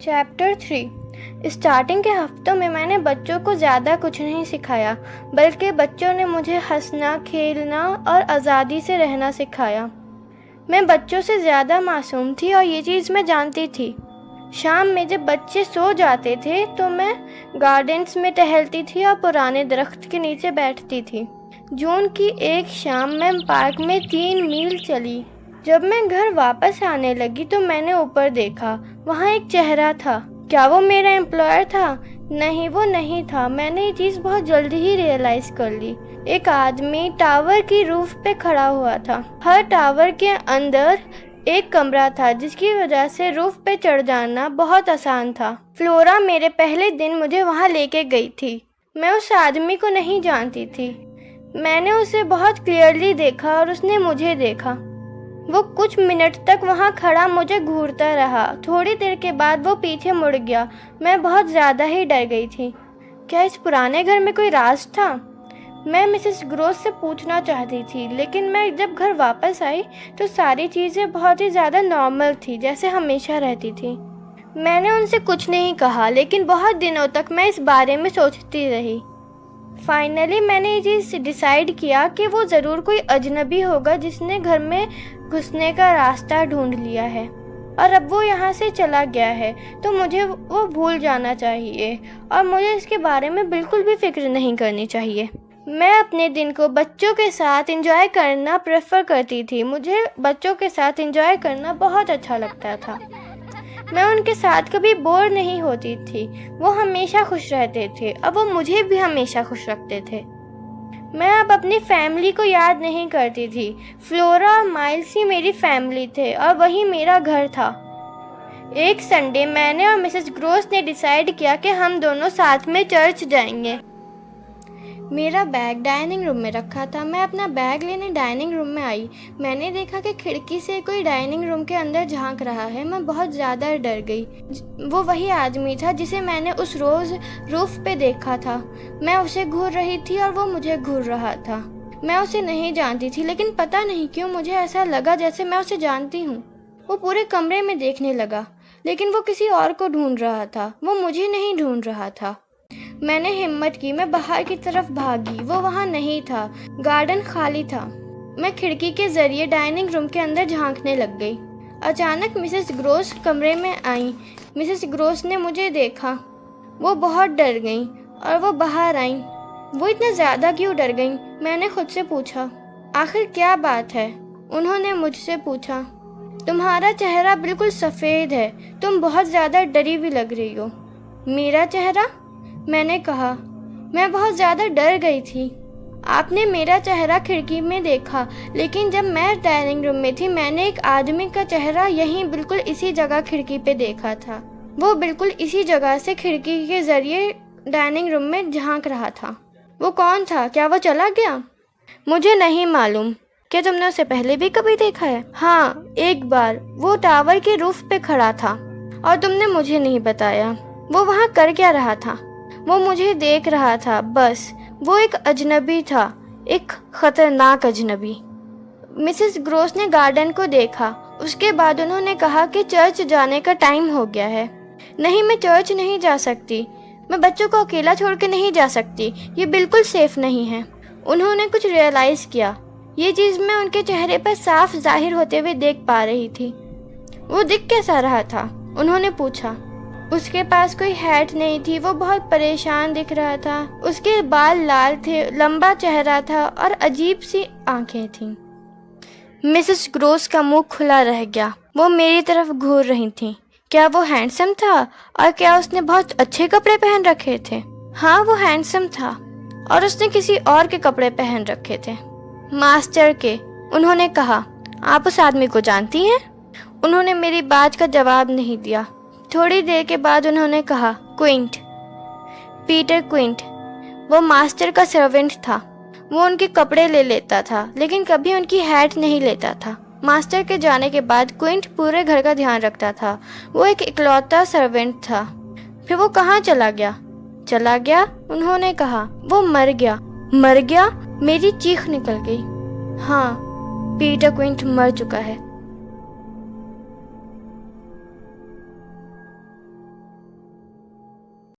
Chapter 3। Starting के हफ्तों में मैंने बच्चों को ज़्यादा कुछ नहीं सिखाया, बल्कि बच्चों ने मुझे हंसना, खेलना और आज़ादी से रहना सिखाया। मैं बच्चों से ज़्यादा मासूम थी और ये चीज़ मैं जानती थी। शाम में जब बच्चे सो जाते थे तो मैं गार्डन्स में टहलती थी और पुराने दरख्त के नीचे बैठती थी। जून की एक शाम मैं पार्क में 3 मील चली। जब मैं घर वापस आने लगी तो मैंने ऊपर देखा, वहाँ एक चेहरा था। क्या वो मेरा एम्प्लॉयर था? नहीं, वो नहीं था। मैंने ये चीज़ बहुत जल्दी ही रियलाइज़ कर ली। एक आदमी टावर की रूफ पे खड़ा हुआ था। हर टावर के अंदर एक कमरा था, जिसकी वजह से रूफ पे चढ़ जाना बहुत आसान था। फ्लोरा मेरे पहले दिन मुझे वहाँ लेके गई थी। मैं उस आदमी को नहीं जानती थी। मैंने उसे बहुत क्लियरली देखा और उसने मुझे देखा। वो कुछ मिनट तक वहाँ खड़ा मुझे घूरता रहा। थोड़ी देर के बाद वो पीछे मुड़ गया। मैं बहुत ज़्यादा ही डर गई थी। क्या इस पुराने घर में कोई राज था? मैं मिसेस ग्रोस से पूछना चाहती थी, लेकिन मैं जब घर वापस आई तो सारी चीज़ें बहुत ही ज़्यादा नॉर्मल थी, जैसे हमेशा रहती थी। मैंने उनसे कुछ नहीं कहा, लेकिन बहुत दिनों तक मैं इस बारे में सोचती रही। फाइनली मैंने ये चीज़ डिसाइड किया कि वो ज़रूर कोई अजनबी होगा जिसने घर में घुसने का रास्ता ढूंढ लिया है, और अब वो यहाँ से चला गया है तो मुझे वो भूल जाना चाहिए और मुझे इसके बारे में बिल्कुल भी फिक्र नहीं करनी चाहिए। मैं अपने दिन को बच्चों के साथ एंजॉय करना प्रेफर करती थी। मुझे बच्चों के साथ एंजॉय करना बहुत अच्छा लगता था। मैं उनके साथ कभी बोर नहीं होती थी। वो हमेशा खुश रहते थे। अब वो मुझे भी हमेशा खुश रखते थे। मैं अब अपनी फैमिली को याद नहीं करती थी। फ्लोरा और माइल्स ही मेरी फैमिली थे और वही मेरा घर था। एक संडे मैंने और मिसेस ग्रोस ने डिसाइड किया कि हम दोनों साथ में चर्च जाएंगे। मेरा बैग डाइनिंग रूम में रखा था। मैं अपना बैग लेने डाइनिंग रूम में आई। मैंने देखा कि खिड़की से कोई डाइनिंग रूम के अंदर झांक रहा है। मैं बहुत ज़्यादा डर गई। वो वही आदमी था जिसे मैंने उस रोज़ रूफ पे देखा था। मैं उसे घूर रही थी और वो मुझे घूर रहा था। मैं उसे नहीं जानती थी, लेकिन पता नहीं क्यों मुझे ऐसा लगा जैसे मैं उसे जानती हूँ। वो पूरे कमरे में देखने लगा, लेकिन वो किसी और को ढूंढ रहा था। वो मुझे नहीं ढूंढ रहा था। मैंने हिम्मत की। मैं बाहर की तरफ भागी। वो वहाँ नहीं था। गार्डन खाली था। मैं खिड़की के जरिए डाइनिंग रूम के अंदर झांकने लग गई। अचानक मिसेस ग्रोस कमरे में आई। मिसेस ग्रोस ने मुझे देखा। वो बहुत डर गईं और वो बाहर आईं। वो इतना ज़्यादा क्यों डर गईं? मैंने खुद से पूछा। आखिर क्या बात है? उन्होंने मुझसे पूछा। तुम्हारा चेहरा बिल्कुल सफ़ेद है। तुम बहुत ज़्यादा डरी हुई लग रही हो। मेरा चेहरा? मैंने कहा। मैं बहुत ज़्यादा डर गई थी। आपने मेरा चेहरा खिड़की में देखा, लेकिन जब मैं डाइनिंग रूम में थी मैंने एक आदमी का चेहरा यहीं बिल्कुल इसी जगह खिड़की पे देखा था। वो बिल्कुल इसी जगह से खिड़की के ज़रिए डाइनिंग रूम में झांक रहा था। वो कौन था? क्या वो चला गया? मुझे नहीं मालूम। क्या तुमने उसे पहले भी कभी देखा है? हाँ, एक बार। वो टावर के रूफ पे खड़ा था और तुमने मुझे नहीं बताया। वो वहाँ कर क्या रहा था? वो मुझे देख रहा था, बस। वो एक अजनबी था, एक खतरनाक अजनबी। मिसेस ग्रोस ने गार्डन को देखा। उसके बाद उन्होंने कहा कि चर्च जाने का टाइम हो गया है। नहीं, मैं चर्च नहीं जा सकती। मैं बच्चों को अकेला छोड़ के नहीं जा सकती। ये बिल्कुल सेफ नहीं है। उन्होंने कुछ रियलाइज़ किया। ये चीज़ मैं उनके चेहरे पर साफ जाहिर होते हुए देख पा रही थी। वो दिख कैसा रहा था? उन्होंने पूछा। उसके पास कोई हैट नहीं थी। वो बहुत परेशान दिख रहा था। उसके बाल लाल थे, लंबा चेहरा था और अजीब सी आंखें थीं। मिसेस ग्रोस का मुंह खुला रह गया। वो मेरी तरफ घूर रही थी। क्या वो हैंडसम था? और क्या उसने बहुत अच्छे कपड़े पहन रखे थे? हाँ, वो हैंडसम था और उसने किसी और के कपड़े पहन रखे थे। मास्टर के। उन्होंने कहा। आप उस आदमी को जानती हैं? उन्होंने मेरी बात का जवाब नहीं दिया। थोड़ी देर के बाद उन्होंने कहा, क्विंट, पीटर क्विंट। वो मास्टर का सर्वेंट था। वो उनके कपड़े ले लेता था, लेकिन कभी उनकी हैट नहीं लेता था। मास्टर के जाने के बाद क्विंट पूरे घर का ध्यान रखता था। वो एक इकलौता सर्वेंट था। फिर वो कहाँ चला गया? चला गया? उन्होंने कहा। वो मर गया। मर गया? मेरी चीख निकल गई। हाँ, पीटर क्विंट मर चुका है।